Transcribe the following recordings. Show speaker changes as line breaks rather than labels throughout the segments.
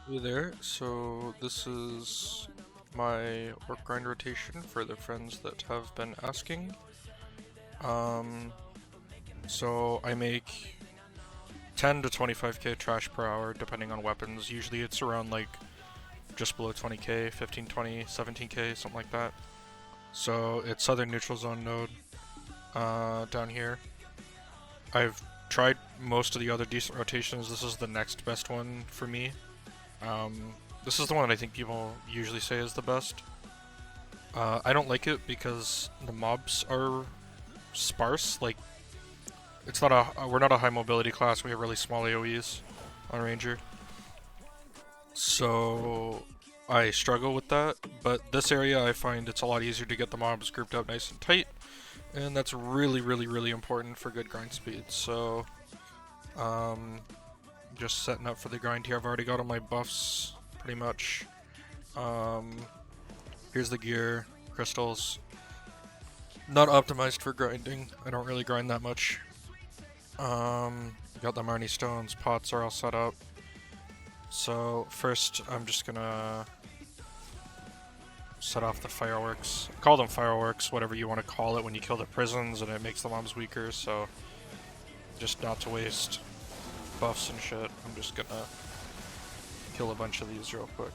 Hey there, so this is my Orc Grind rotation for the friends that have been asking. Um, so I make 10 to 25k trash per hour depending on weapons. Usually it's around like just below 20k, 15, 20, 17k, something like that. So it's Southern Neutral Zone node down here. I've tried most of the other decent rotations. This is the next best one for me. This is the one that I think people usually say is the best. I don't like it because the mobs are sparse. Like, it's not we're not a high mobility class. We have really small AoEs on Ranger, so I struggle with that. But this area, I find it's a lot easier to get the mobs grouped up nice and tight, and that's really important for good grind speed. So, just setting up for the grind here. I've already got all my buffs pretty much. Here's the gear, crystals. Not optimized for grinding. I don't really grind that much. Got the Marnie stones, pots are all set up. So first I'm just gonna set off the fireworks. Call them fireworks, whatever you want to call it when you kill the prisons and it makes the mobs weaker, so just not to waste buffs and shit. I'm just gonna kill a bunch of these real quick.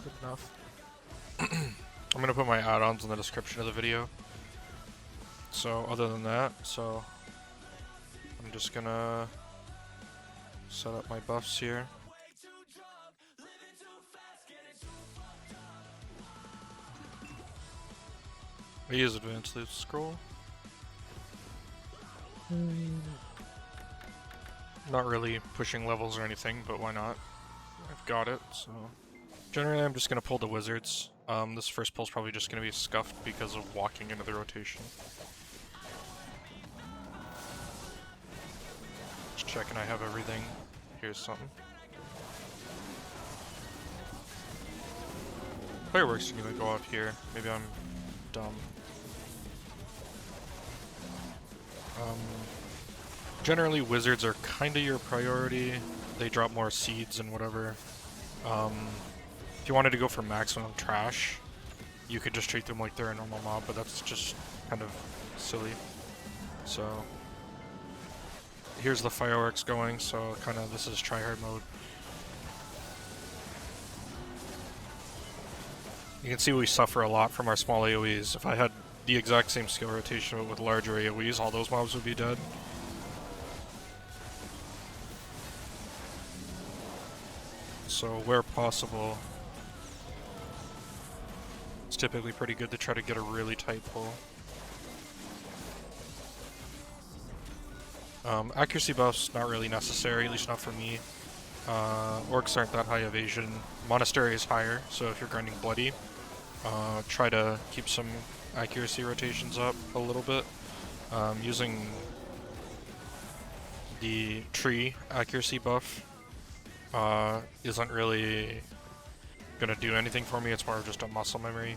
Good enough. I'm gonna put my add-ons in the description of the video. So other than that, I'm just gonna set up my buffs here. I use advanced loot scroll. Not really pushing levels or anything, but why not? I've got it, so... Generally I'm just gonna pull the wizards. This first pull's probably just gonna be scuffed because of walking into the rotation. Just checking I have everything. Here's something. Fireworks are gonna go off here. Maybe I'm dumb. Generally wizards are kinda your priority. They drop more seeds and whatever. If you wanted to go for maximum trash, you could just treat them like they're a normal mob, but that's just kind of silly. So here's the fireworks going, so kind of this is tryhard mode. You can see we suffer a lot from our small AoEs. If I had the exact same skill rotation but with larger AoEs, all those mobs would be dead. So where possible, it's typically pretty good to try to get a really tight pull. Accuracy buffs, not really necessary, at least not for me. Orcs aren't that high evasion. Monastery is higher, so if you're grinding bloody, try to keep some accuracy rotations up a little bit. Using the tree accuracy buff isn't really gonna do anything for me, it's more of just a muscle memory.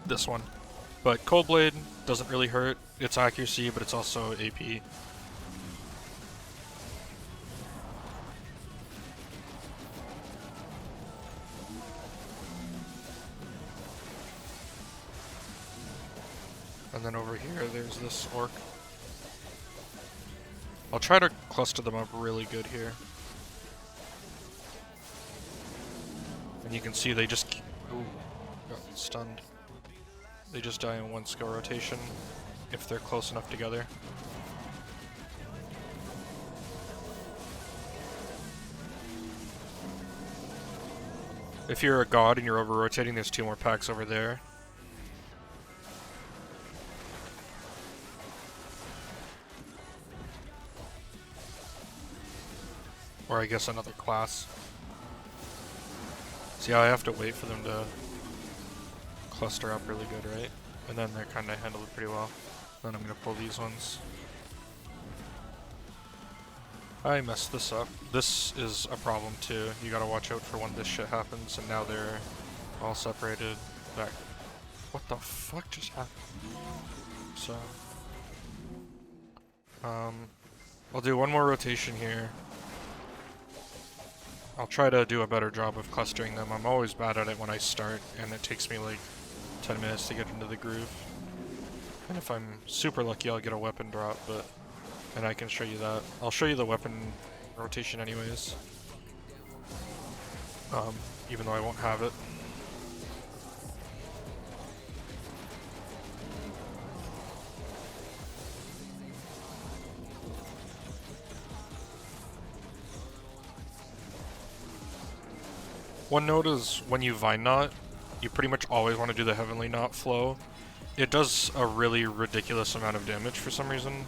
This one. But Cold Blade doesn't really hurt. It's accuracy, but it's also AP. And then over here, there's this orc. I'll try to cluster them up really good here. And you can see they just... Ooh, got stunned. They just die in one skill rotation if they're close enough together. If you're a god and you're over-rotating, there's 2 more packs over there. Or I guess another class. See, I have to wait for them to cluster up really good, right? And then they're kind of handled it pretty well. Then I'm going to pull these ones. I messed this up. This is a problem too. You gotta watch out for when this shit happens, and now they're all separated back. What the fuck just happened? So, I'll do one more rotation here. I'll try to do a better job of clustering them. I'm always bad at it when I start, and it takes me like 10 minutes to get into the groove. And if I'm super lucky, I'll get a weapon drop, but... And I can show you that. I'll show you the weapon rotation anyways. Even though I won't have it. One note is when you Vine Knot, you pretty much always want to do the Heavenly Knot flow. It does a really ridiculous amount of damage for some reason.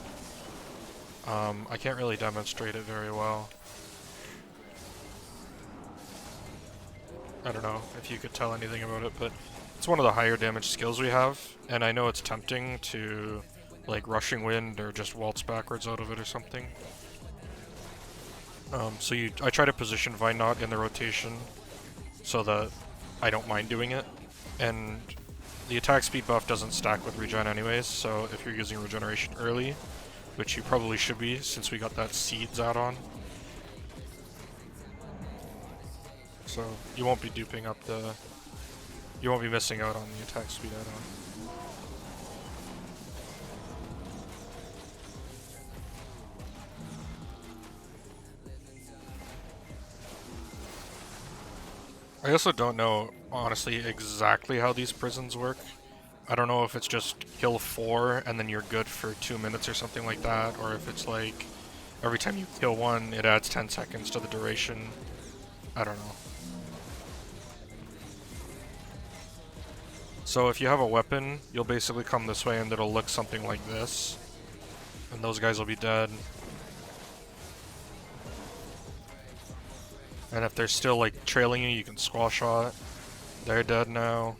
I can't really demonstrate it very well. I don't know if you could tell anything about it, but it's one of the higher damage skills we have, and I know it's tempting to like Rushing Wind or just waltz backwards out of it or something. I try to position Vine Knot in the rotation so that I don't mind doing it, and the attack speed buff doesn't stack with regen anyways, so if you're using regeneration early, which you probably should be since we got that seeds add-on, so you won't be duping up the... You won't be missing out on the attack speed add-on. I also don't know, honestly, exactly how these prisons work. I don't know if it's just kill 4 and then you're good for 2 minutes or something like that, or if it's like every time you kill one, it adds 10 seconds to the duration. I don't know. So if you have a weapon, you'll basically come this way and it'll look something like this. And those guys will be dead. And if they're still like trailing you, you can squall shot. They're dead now.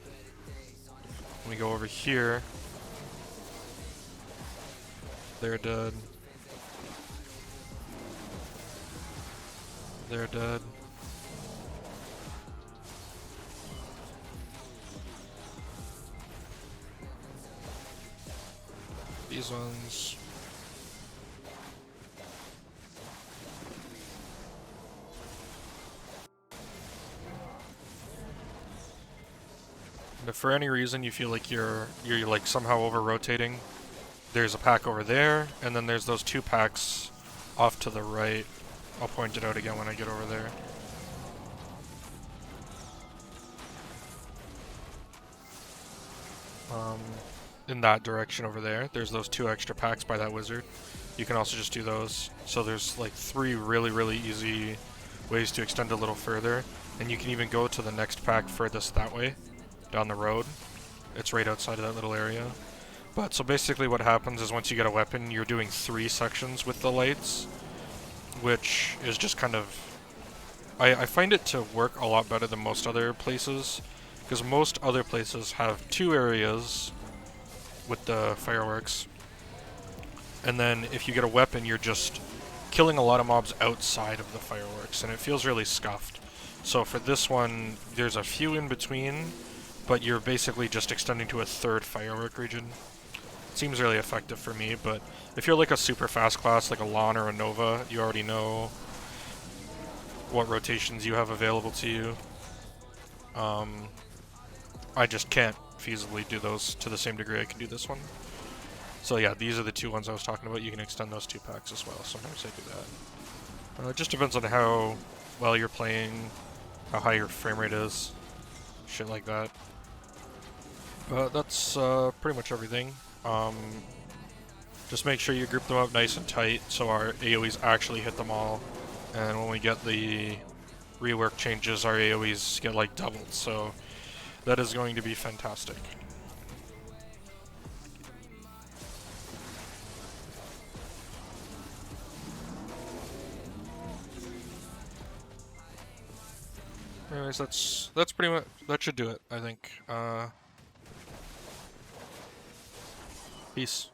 We go over here. They're dead. They're dead. These ones. And if for any reason you feel like you're like somehow over-rotating, there's a pack over there, and then there's those 2 packs off to the right. I'll point it out again when I get over there. In that direction over there, there's those 2 extra packs by that wizard. You can also just do those. So there's like 3 really easy ways to extend a little further, and you can even go to the next pack furthest that way. Down the road. It's right outside of that little area. But so basically what happens is once you get a weapon, you're doing 3 sections with the lights, which is just kind of... I find it to work a lot better than most other places, because most other places have 2 areas with the fireworks, and then if you get a weapon, you're just killing a lot of mobs outside of the fireworks, and it feels really scuffed. So for this one, there's a few in between, but you're basically just extending to a 3rd firework region. It seems really effective for me, but if you're like a super fast class, like a Lon or a Nova, you already know what rotations you have available to you. I just can't feasibly do those to the same degree I can do this one. So yeah, these are the 2 ones I was talking about. You can extend those 2 packs as well. Sometimes I do that. It just depends on how well you're playing, how high your frame rate is, shit like that. But that's pretty much everything. Just make sure you group them up nice and tight so our AoEs actually hit them all. And when we get the rework changes, our AoEs get like doubled. So that is going to be fantastic. Anyways, that's pretty much, that should do it, I think. Peace.